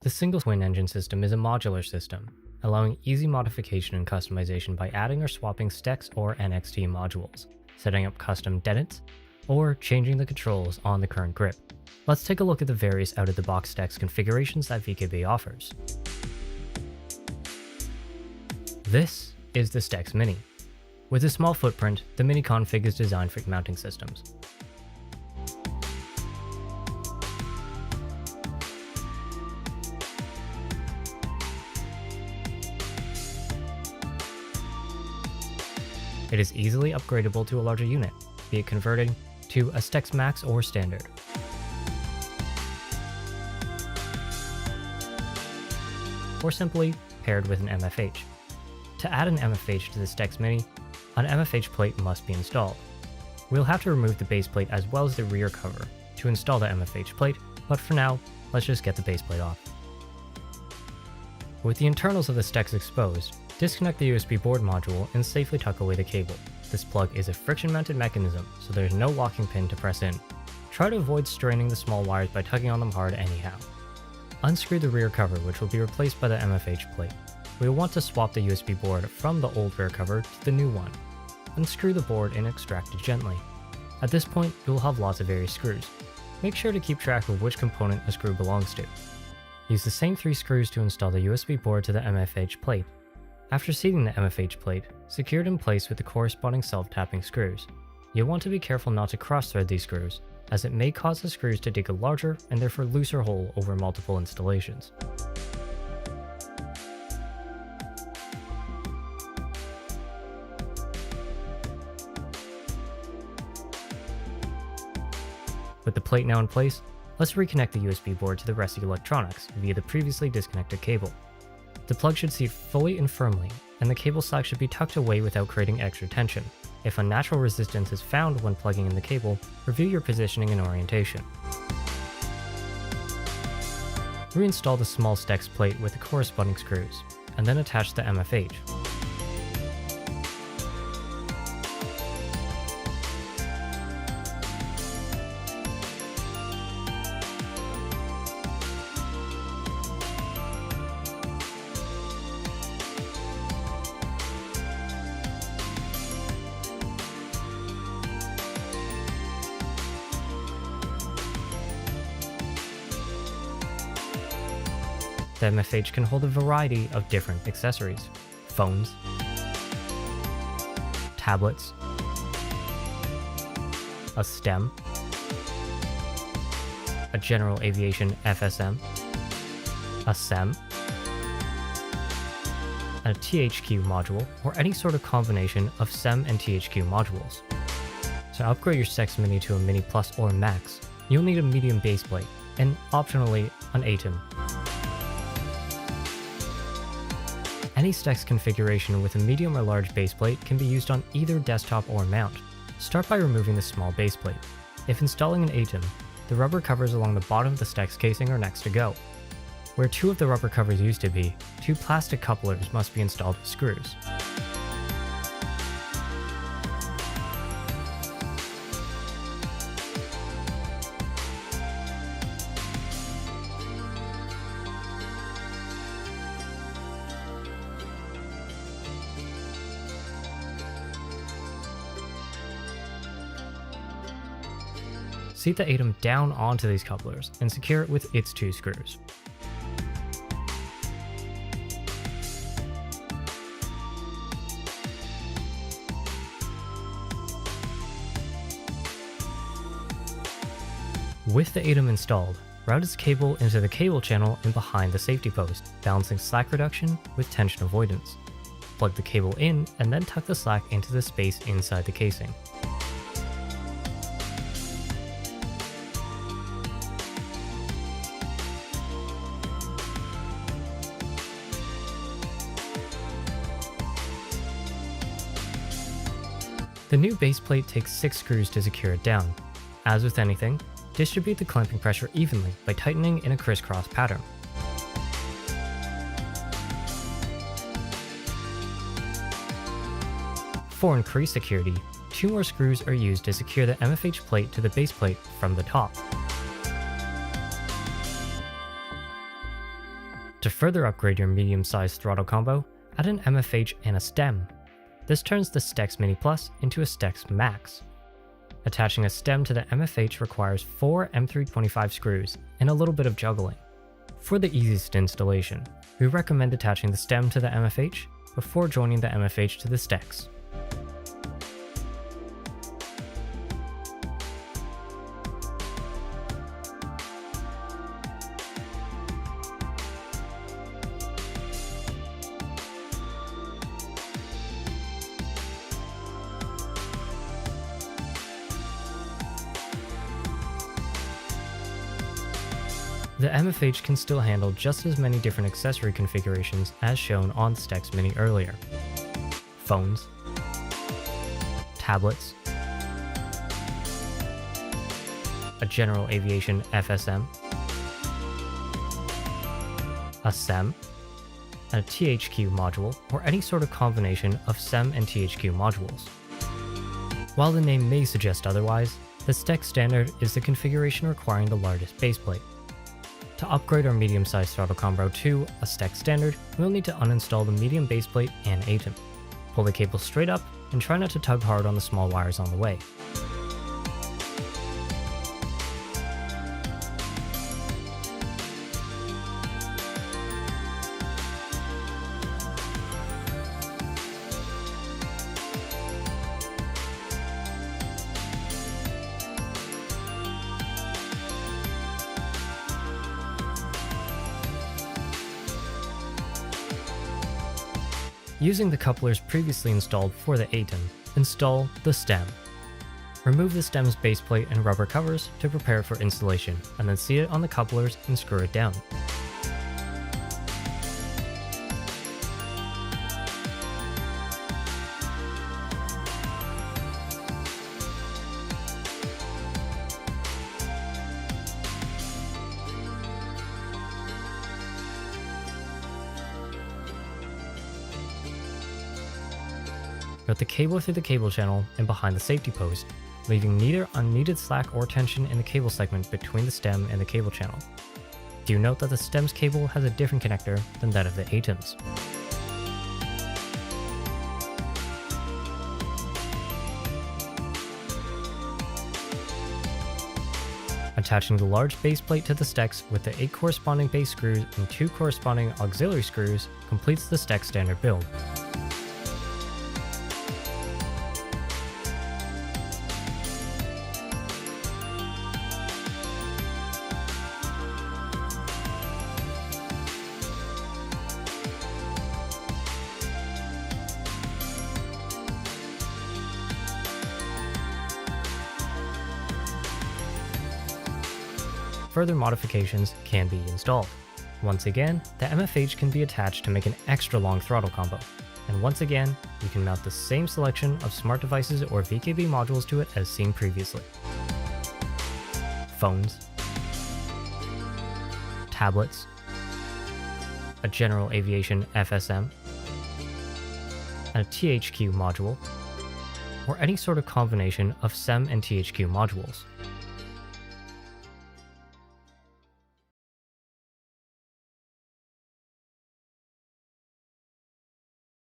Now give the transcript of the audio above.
The single twin-engine system is a modular system, allowing easy modification and customization by adding or swapping STECS or NXT modules, setting up custom dentants, or changing the controls on the current grip. Let's take a look at the various out-of-the-box STECS configurations that VKB offers. This is the STECS Mini. With a small footprint, the Mini config is designed for mounting systems. It is easily upgradable to a larger unit, be it converting to a STECS Max or Standard. Or simply paired with an MFH. To add an MFH to the STECS Mini, an MFH plate must be installed. We'll have to remove the base plate as well as the rear cover to install the MFH plate, but for now, let's just get the base plate off. With the internals of the STECS exposed, disconnect the USB board module and safely tuck away the cable. This plug is a friction-mounted mechanism, so there's no locking pin to press in. Try to avoid straining the small wires by tugging on them hard anyhow. Unscrew the rear cover, which will be replaced by the MFH plate. We will want to swap the USB board from the old rear cover to the new one. Unscrew the board and extract it gently. At this point, you will have lots of various screws. Make sure to keep track of which component a screw belongs to. Use the same 3 screws to install the USB board to the MFH plate. After seating the MFH plate, secure it in place with the corresponding self-tapping screws. You'll want to be careful not to cross-thread these screws, as it may cause the screws to dig a larger and therefore looser hole over multiple installations. With the plate now in place, let's reconnect the USB board to the rest of the electronics via the previously disconnected cable. The plug should seat fully and firmly, and the cable slack should be tucked away without creating extra tension. If unnatural resistance is found when plugging in the cable, review your positioning and orientation. Reinstall the small STECS plate with the corresponding screws, and then attach the MFH. The MFH can hold a variety of different accessories: phones, tablets, a stem, a general aviation FSM, a SEM, a THQ module, or any sort of combination of SEM and THQ modules. To upgrade your STECS Mini to a Mini Plus or Max, you'll need a medium base plate, and optionally an ATEM. Any STECS configuration with a medium or large base plate can be used on either desktop or mount. Start by removing the small base plate. If installing an ATEM, the rubber covers along the bottom of the STECS casing are next to go. Where 2 of the rubber covers used to be, 2 plastic couplers must be installed with screws. Seat the ATEM down onto these couplers and secure it with its 2 screws. With the ATEM installed, route its cable into the cable channel and behind the safety post, balancing slack reduction with tension avoidance. Plug the cable in and then tuck the slack into the space inside the casing. The new base plate takes 6 screws to secure it down. As with anything, distribute the clamping pressure evenly by tightening in a crisscross pattern. For increased security, 2 more screws are used to secure the MFH plate to the base plate from the top. further upgrade your medium-sized throttle combo, add an MFH and a stem. This turns the STECS Mini Plus into a STECS Max. Attaching a stem to the MFH requires 4 M325 screws and a little bit of juggling. For the easiest installation, we recommend attaching the stem to the MFH before joining the MFH to the STECS. The MFH can still handle just as many different accessory configurations as shown on the STECS Mini earlier. Phones, tablets, a general aviation FSM, a SEM, and a THQ module, or any sort of combination of SEM and THQ modules. While the name may suggest otherwise, the STECS standard is the configuration requiring the largest baseplate. To upgrade our medium-sized throttle combo to a STECS standard, we'll need to uninstall the medium baseplate and ATEM. Pull the cable straight up and try not to tug hard on the small wires on the way. Using the couplers previously installed for the ATEM, install the stem. Remove the stem's baseplate and rubber covers to prepare for installation, and then seat it on the couplers and screw it down. Route the cable through the cable channel and behind the safety post, leaving neither unneeded slack or tension in the cable segment between the stem and the cable channel. Do note that the stem's cable has a different connector than that of the ATEM's. Attaching the large base plate to the STECS with the 8 corresponding base screws and 2 corresponding auxiliary screws completes the STECS standard build. Further modifications can be installed. Once again, the MFH can be attached to make an extra long throttle combo. And once again, you can mount the same selection of smart devices or VKB modules to it as seen previously. Phones, tablets, a general aviation FSM, and a THQ module, or any sort of combination of SEM and THQ modules.